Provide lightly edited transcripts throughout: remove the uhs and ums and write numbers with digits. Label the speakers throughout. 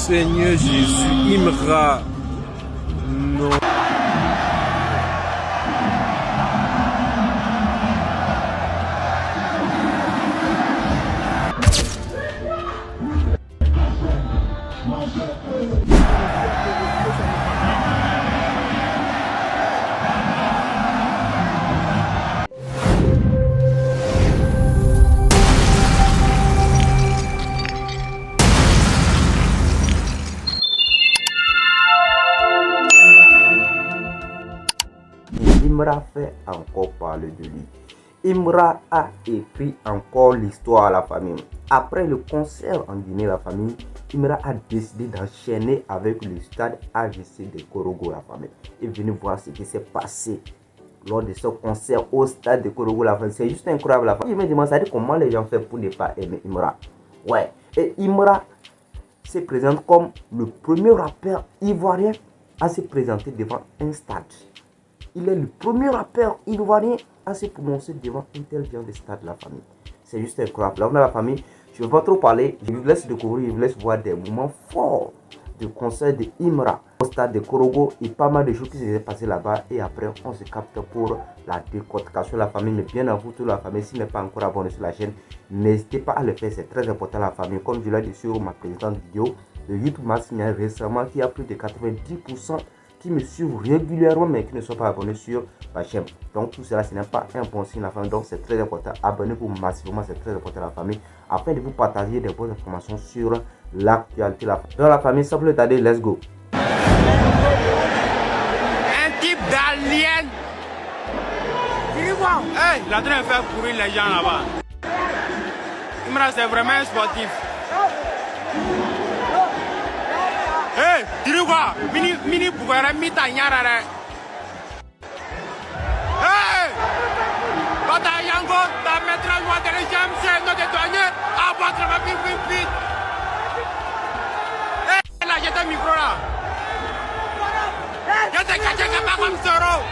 Speaker 1: Seigneur Jésus, Imra. Non.
Speaker 2: Imra fait encore parler de lui. Imra a écrit encore l'histoire à la famille. Après le concert en Guinée, la famille, Imra a décidé d'enchaîner avec le stade AGC de Korogo, la famille. Et venez voir ce qui s'est passé lors de ce concert au stade de Korogo, la famille. C'est juste incroyable, la famille. Je me demande, ça dit comment les gens font pour ne pas aimer Imra. Ouais. Et Imra se présente comme le premier rappeur ivoirien à se présenter devant un stade. Il est le premier rappeur ivoirien à se prononcer devant un tel genre de stade, la famille. C'est juste incroyable. Là, on a la famille. Je ne veux pas trop parler. Je vous laisse découvrir, je vous laisse voir des moments forts du concert de Imra au stade de Korogo et pas mal de choses qui se sont passées là-bas. Et après, on se capte pour la décortication de la famille. Mais bien à vous, toute la famille, s'il n'est pas encore abonné sur la chaîne, n'hésitez pas à le faire. C'est très important, la famille. Comme je l'ai dit sur ma précédente vidéo, le YouTube m'a signalé récemment qu'il y a plus de 90% qui me suivent régulièrement mais qui ne sont pas abonnés sur ma chaîne. Donc tout cela, ce n'est pas un bon signe, la famille. Donc c'est très important. Abonnez-vous massivement, c'est très important, la famille, afin de vous partager des bonnes informations sur l'actualité. Dans la famille, sans plus tarder, let's go.
Speaker 3: Un type d'alien. Hey, il est en train de faire courir les gens là-bas. Imra, c'est vraiment un sportif. Hey, dis-le quoi? Mini Bougara, Mita Nyara. Hey! Bata Yango, ta maîtresse voit que les gens c'est notre douanier à votre vite. Hey, là, j'ai ton micro là. Je te cache pas comme Zoro.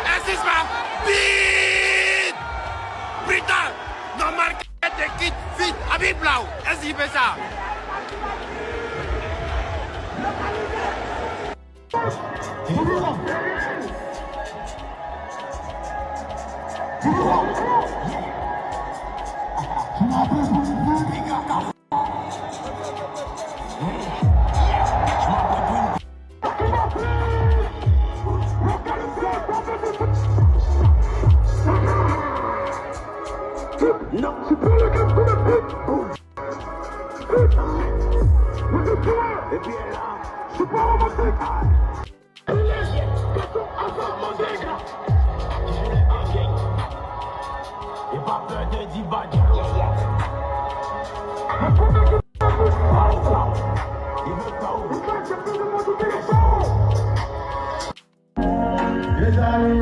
Speaker 3: Insiste pas. Vite! Putain! Normal que te quitte vite. Habib Blau. Est-ce qu'il fait ça?
Speaker 4: Non, c'est pas le cas de la pute. Et puis là, je suis pas romantique. Et pas peur de divaguer. Il veut pas où? Les amis.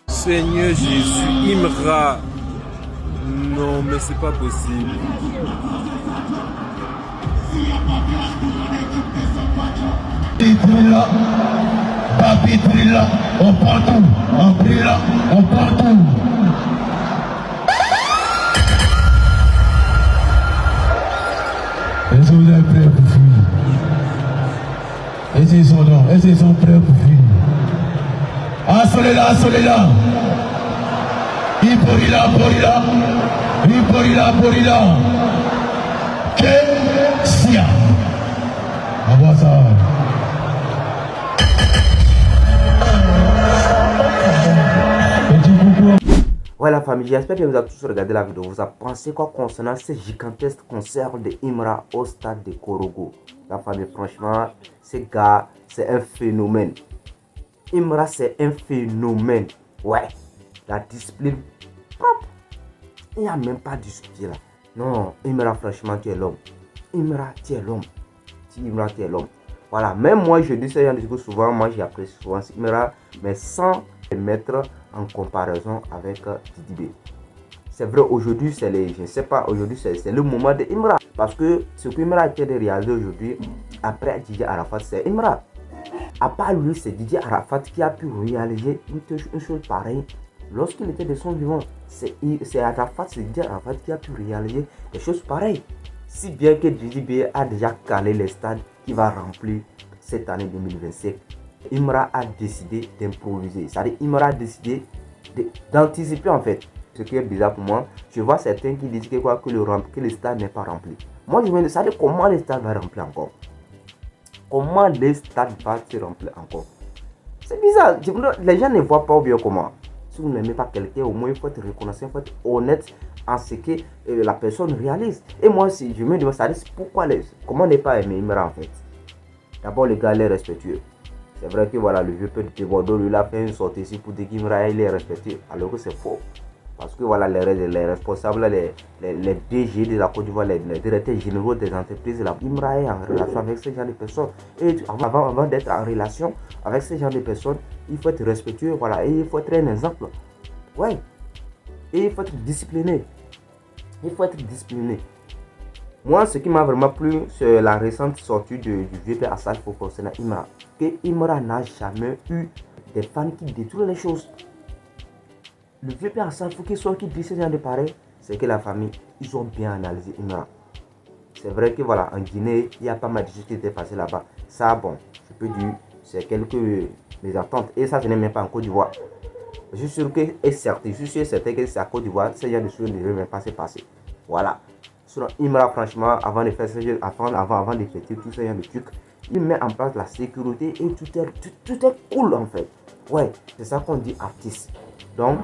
Speaker 1: Seigneur Jésus, Imra. Non, mais c'est pas possible.
Speaker 4: Papi Trilla, on prend tout, on Trilla, on prend tout. Est-ce que vous êtes prêts pour finir? Est-ce qu'ils sont prêts pour finir? Assolez-la. Iporila. Que sia. On voit ça.
Speaker 2: Voilà famille, j'espère que vous avez tous regardé la vidéo. Vous avez pensé quoi concernant ce gigantesque concert de Imra au stade de Korogo? La famille, franchement, ce gars, c'est un phénomène. Imra, c'est un phénomène. Ouais, la discipline propre. Il n'y a même pas de discuter là. Non, Imra, franchement, tu es l'homme. Imra, tu es l'homme. Imra, tu es l'homme. Voilà, même moi, je dis ça souvent. Moi, j'apprécie souvent Imra, mais sans les mettre en comparaison avec Didi B. C'est vrai, aujourd'hui, c'est le moment de Imra. Parce que ce que Imra a été réalisé aujourd'hui, après Didier Arafat, c'est Imra. À part lui, c'est Didier Arafat qui a pu réaliser une chose pareille lorsqu'il était de son vivant. C'est Didier Arafat qui a pu réaliser des choses pareilles. Si bien que Didi B a déjà calé les stades qui va remplir cette année 2025. Imra a décidé d'improviser. C'est-à-dire Imra a décidé d'anticiper en fait. Ce qui est bizarre pour moi, je vois certains qui disent que le stade n'est pas rempli. Moi je me dis, ça comment le stade va remplir encore? Comment le stade va se remplir encore? C'est bizarre. Les gens ne voient pas bien comment. Si vous n'aimez pas quelqu'un, au moins il faut être reconnaissant, il faut être honnête en ce que la personne réalise. Et moi, si je me demande, comment ne pas aimer Imra en fait? D'abord, le gars il est respectueux. C'est vrai que voilà, le vieux père de Bordeaux lui a fait une sortie ici pour dire qu'Imra il est respectueux, alors que c'est faux. Parce que voilà, les responsables, les DG de la Côte d'Ivoire, les directeurs généraux des entreprises, Imra est en relation avec ce genre de personnes. Et avant d'être en relation avec ce genre de personnes, il faut être respectueux, voilà, et il faut être un exemple. Ouais. Et il faut être discipliné. Moi, ce qui m'a vraiment plu, c'est la récente sortie du vieux père Assad pour concernant Imra. Que Imra n'a jamais eu des fans qui détruisent les choses. Le vieux père Assad, il faut qu'il soit qui dit ce genre de pareil, c'est que la famille, ils ont bien analysé Imra. C'est vrai que voilà, en Guinée, il y a pas mal de choses qui étaient passées là-bas. Ça, bon, je peux dire, c'est quelques mes attentes. Et ça, ce n'est même pas en Côte d'Ivoire. Je suis sûr que, et certain, je suis sûr et certain que c'est à Côte d'Ivoire, ce genre de choses ne devait même pas se passer. Voilà. Sinon, Imra, franchement, avant de faire ce jeu, avant d'effectuer tout ce genre de trucs, il met en place la sécurité et tout est cool en fait. Ouais, c'est ça qu'on dit artiste. Donc,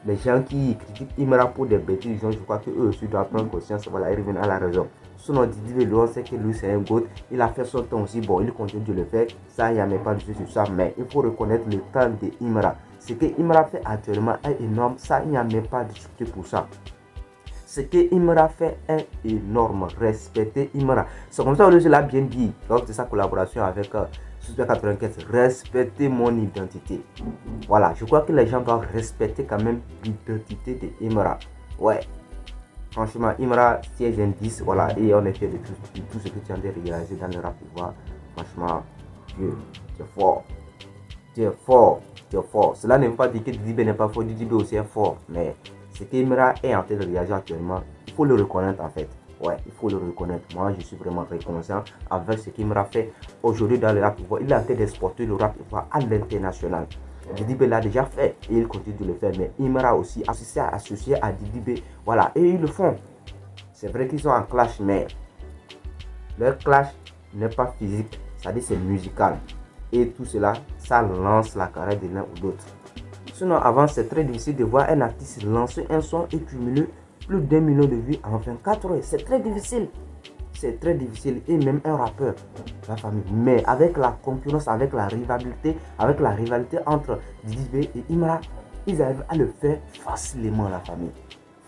Speaker 2: les gens qui critiquent Imra pour des bêtises, je crois qu'eux aussi doivent prendre conscience, voilà, ils reviennent à la raison. Sinon, Didier Vélo, c'est que lui, c'est un goat. Il a fait son temps aussi, bon, il continue de le faire. Ça, il n'y a même pas de souci sur ça, mais il faut reconnaître le temps de Imra. Ce que Imra fait actuellement est énorme, ça, il n'y a même pas de discuter pour ça. Ce que Imra fait est énorme. Respectez Imra. C'est comme ça que je l'ai bien dit lors de sa collaboration avec Super 95. Respectez mon identité. Voilà, je crois que les gens doivent respecter quand même l'identité de Imra. Ouais. Franchement, Imra, siège indice, voilà, et on est fiers de tout ce que tu as réalisé dans le rap ivoire. Franchement, Dieu, tu es fort. Tu es fort, tu es fort. Cela ne veut pas dire que Didibé n'est pas fort, Didibé aussi est fort, mais ce qu'Imra est en train de réaliser actuellement, il faut le reconnaître en fait. Ouais, il faut le reconnaître. Moi, je suis vraiment reconnaissant avec ce qu'Imra fait aujourd'hui dans le rap ivoire. Il a en train d'exporter le rap ivoire à l'international. Didibé l'a déjà fait et il continue de le faire, mais Imra aussi associé à Didibé. Voilà, et ils le font. C'est vrai qu'ils sont en clash, mais leur clash n'est pas physique, c'est-à-dire c'est musical. Et tout cela, ça lance la carrière de l'un ou l'autre. Sinon, avant, c'est très difficile de voir un artiste lancer un son et cumuler plus d'1 million de vues en 24 heures. C'est très difficile. C'est très difficile. Et même un rappeur, la famille. Mais avec la concurrence, avec la rivalité entre Didibé et Imra, ils arrivent à le faire facilement, la famille.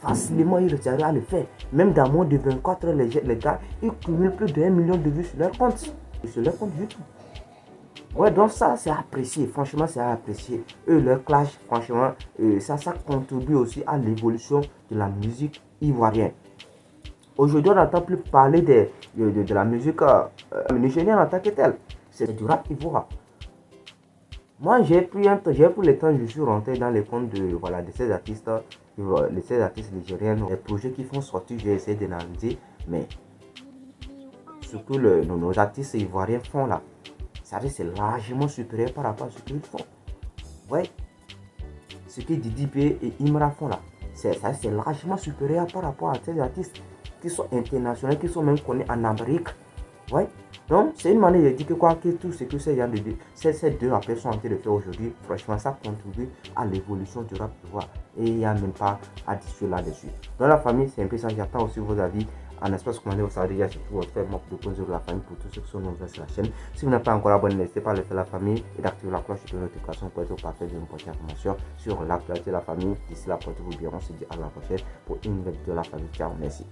Speaker 2: Facilement, ils arrivent à le faire. Même dans moins de 24 heures, les gars, ils cumulent plus d'1 million de vues sur leur compte. Sur leur compte YouTube. Ouais, donc ça, c'est apprécié. Franchement, c'est apprécié. Eux, leur clash, franchement, ça contribue aussi à l'évolution de la musique ivoirienne. Aujourd'hui, on n'entend plus parler de la musique nigérienne en tant que telle. C'est du rap ivoire. Moi, j'ai pris le temps, je suis rentré dans les comptes de ces artistes, ces artistes nigériens, les projets qui font sortir, j'ai essayé d'analyser, mais surtout nos artistes ivoiriens font là. C'est largement supérieur par rapport à ce qu'ils font. Ouais. Ce que Didibé et Imra font là, c'est largement supérieur par rapport à ces artistes qui sont internationaux, qui sont même connus en Amérique. Ouais. Donc, c'est une manière de dire que tout ce que ces deux rappeurs sont en train de faire aujourd'hui, franchement, ça contribue à l'évolution du rap ivoire. Et il n'y a même pas à discuter là-dessus. Dans la famille, c'est un peu ça. J'attends aussi vos avis. En espace commandé, vous savez déjà, c'est tout votre frère, moi, pour poser de la famille pour tous ceux qui sont nouveaux sur la chaîne. Si vous n'êtes pas encore abonné, n'hésitez pas à le faire la famille et d'activer la cloche de notification pour être au parfait de nos prochaines informations sur l'actualité de la famille. D'ici là, portez-vous bien. On se dit à la prochaine pour une nouvelle vidéo de la famille. Ciao, merci.